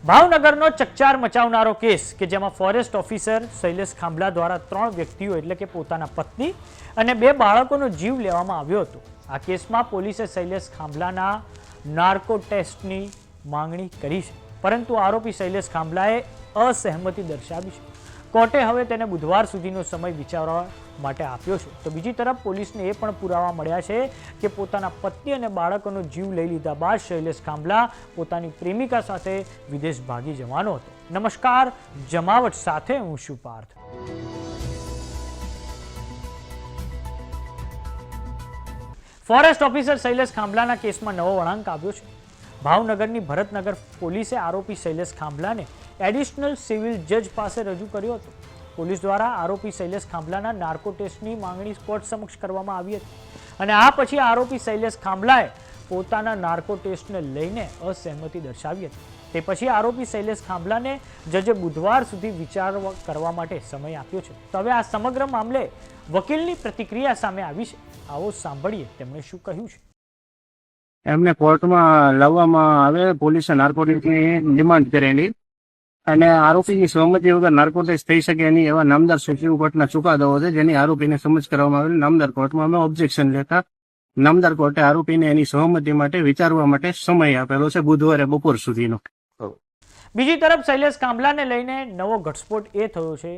ભાવનગરનો ચકચાર મચાવનારો કેસ કે જેમાં ફોરેસ્ટ ઓફિસર શૈલેષ ખાંભલા દ્વારા 3 વ્યક્તિઓ એટલે કે પોતાના પત્ની અને 2 બાળકોનો જીવ લેવામાં આવ્યો હતો। આ કેસમાં પોલીસે શૈલેષ ખાંભલાના નાર્કો ટેસ્ટની માંગણી કરી છે, પરંતુ આરોપી શૈલેષ ખાંભલાએ અસહમતિ દર્શાવી છે। કોર્ટે હવે તેને બુધવાર સુધીનો સમય વિચારવા માટે આપ્યો છે। તો બીજી તરફ પોલીસને એ પણ પુરાવા મળ્યા છે કે પોતાના પત્ની અને બાળકોનો જીવ લઈ લીધા બાદ શૈલેષ ખાંભલા પોતાની પ્રેમિકા સાથે વિદેશ ભાગી જવાનો હતો। નમસ્કાર, જમાવટ સાથે હું છું પાર્થ। ફોરેસ્ટ ઓફિસર શૈલેષ ખાંભલાના કેસમાં નવો વળાંક આવ્યો છે। ભાવનગરની ભરતનગર પોલીસે આરોપી શૈલેષ ખાંભલાને એડિશનલ સિવિલ જજ પાસે રજૂ કર્યો હતો। પોલીસ દ્વારા આરોપી શૈલેષ ખાંભલાના નાર્કો ટેસ્ટની માંગણી કોર્ટ સમક્ષ કરવામાં આવી હતી અને આ પછી આરોપી શૈલેષ ખાંભલાએ પોતાના નાર્કો ટેસ્ટને લઈને અસહમતિ દર્શાવી હતી। તે પછી આરોપી શૈલેષ ખાંભલાને જજે બુધવાર સુધી વિચાર કરવા માટે સમય આપ્યો છે। તો હવે આ સમગ્ર મામલે વકીલની પ્રતિક્રિયા સામે આવી છે। આવો સાંભળીએ તેમણે શું કહ્યું છે। એમને કોર્ટમાં લાવવામાં આવે, પોલીસે નાર્કોટિક્સની ડિમાન્ડ કરેલી અને આરોપીની સહમતિ વગર નાર્કોટિક્સ થઈ શકે નહીં એવા નામદાર સુપ્રીમ કોર્ટના ચુકાદાઓ છે, જેની આરોપીને સમજ કરવામાં આવેલી। નામદાર કોર્ટમાં અમે ઓબ્જેક્શન લેતા નામદાર કોર્ટે આરોપીને એની સહમતિ માટે વિચારવા માટે સમય આપેલો છે, બુધવારે બપોર સુધીનો। બીજી તરફ શૈલેષ ખાંભલાને લઈને નવો ઘટસ્ફોટ એ થયો છે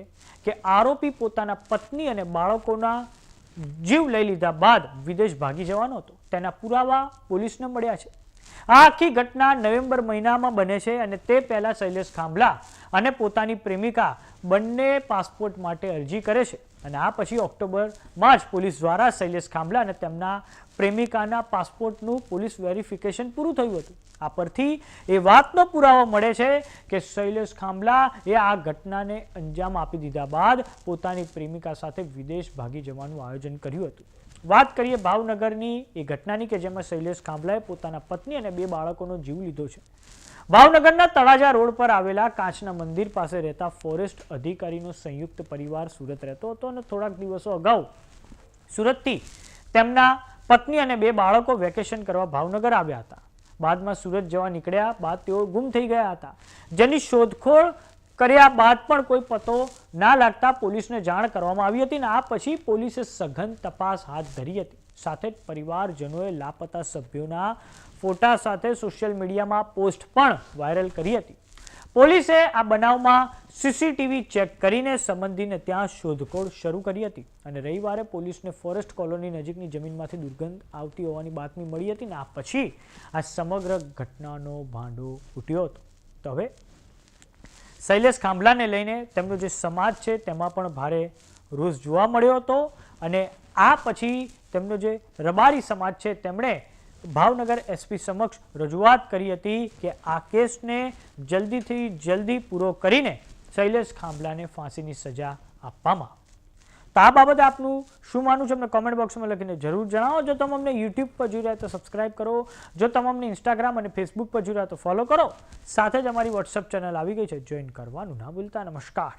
કે આરોપી પોતાના પત્ની અને બાળકોના જીવ લઈ લીધા બાદ વિદેશ ભાગી જવાનો હતો, તેના પુરાવા પોલીસને મળ્યા છે। આ આખી ઘટના નવેમ્બર મહિનામાં બને છે અને તે પહેલા શૈલેષ ખાંભલા અને પોતાની પ્રેમિકા બંને પાસપોર્ટ માટે અરજી કરે છે અને આ પછી ઓક્ટોબરમાં જ પોલીસ દ્વારા શૈલેષ ખાંભલા અને તેમના પ્રેમિકાના પાસપોર્ટનું પોલીસ વેરિફિકેશન પૂરું થયું હતું। આ પરથી એ વાતનો પુરાવો મળે છે કે શૈલેષ ખાંભલા એ આ ઘટનાને અંજામ આપી દીધા બાદ પોતાની પ્રેમિકા સાથે વિદેશ ભાગી જવાનું આયોજન કર્યું હતું। વાત કરીએ ભાવનગરની એ ઘટનાની કે જેમાં શૈલેષ ખાંભલાએ પોતાના પત્ની અને 2 બાળકોનો જીવ લીધો છે। ભાવનગરના તળાજા રોડ પર આવેલા કાચના મંદિર પાસે રહેતા ફોરેસ્ટ અધિકારીનો સંયુક્ત પરિવાર સુરત રહેતો હતો અને થોડાક દિવસો અગાઉ સુરતથી તેમના પત્ની અને 2 બાળકો વેકેશન કરવા ભાવનગર આવ્યા હતા। બાદમાં સુરત જવા નીકળ્યા બાદ તેઓ ગુમ થઈ ગયા હતા, જેની શોધખોળ કર્યા બાદ પણ કોઈ પતો ના લાગતા પોલીસને જાણ કરવામાં આવી હતી અને આ પછી પોલીસે સઘન તપાસ હાથ ધરી હતી। સાથે જ પરિવારજનોએ લાપતા સભ્યોના ફોટા સાથે સોશિયલ મીડિયામાં પોસ્ટ પણ વાયરલ કરી હતી। પોલીસે આ બનાવમાં સીસીટીવી ચેક કરીને સંબંધીને ત્યાં શોધખોળ શરૂ કરી હતી અને રવિવારે પોલીસને ફોરેસ્ટ કોલોની નજીકની જમીનમાંથી દુર્ગંધ આવતી હોવાની બાતમી મળી હતી અને આ પછી આ સમગ્ર ઘટનાનો ભાંડો ઉઠ્યો હતો। તો હવે શૈલેષ ખાંભલાને લઈને તેમનો જે સમાજ છે તેમાં પણ ભારે રોષ જોવા મળ્યો હતો અને આ પછી તેમનો જે રબારી સમાજ છે તેમણે ભાવનગર એસપી સમક્ષ રજૂઆત કરી હતી કે આ કેસને જલ્દીથી જલ્દી પૂરો કરીને શૈલેષ ખાંભલાને ફાંસીની સજા આપવામાં આવે। તો આ બાબતે આપનું શું માનવું છે અમને કોમેન્ટ બોક્સમાં લખીને જરૂર જણાવો। જો તમે અમને યુટ્યુબ પર જોઈ રહ્યા તો સબસ્ક્રાઇબ કરો, જો તમે અમને ઇન્સ્ટાગ્રામ અને ફેસબુક પર જોઈ રહ્યા તો ફોલો કરો, સાથે જ અમારી વોટ્સઅપ ચેનલ આવી ગઈ છે, જોઈન કરવાનું ના ભૂલતા। નમસ્કાર।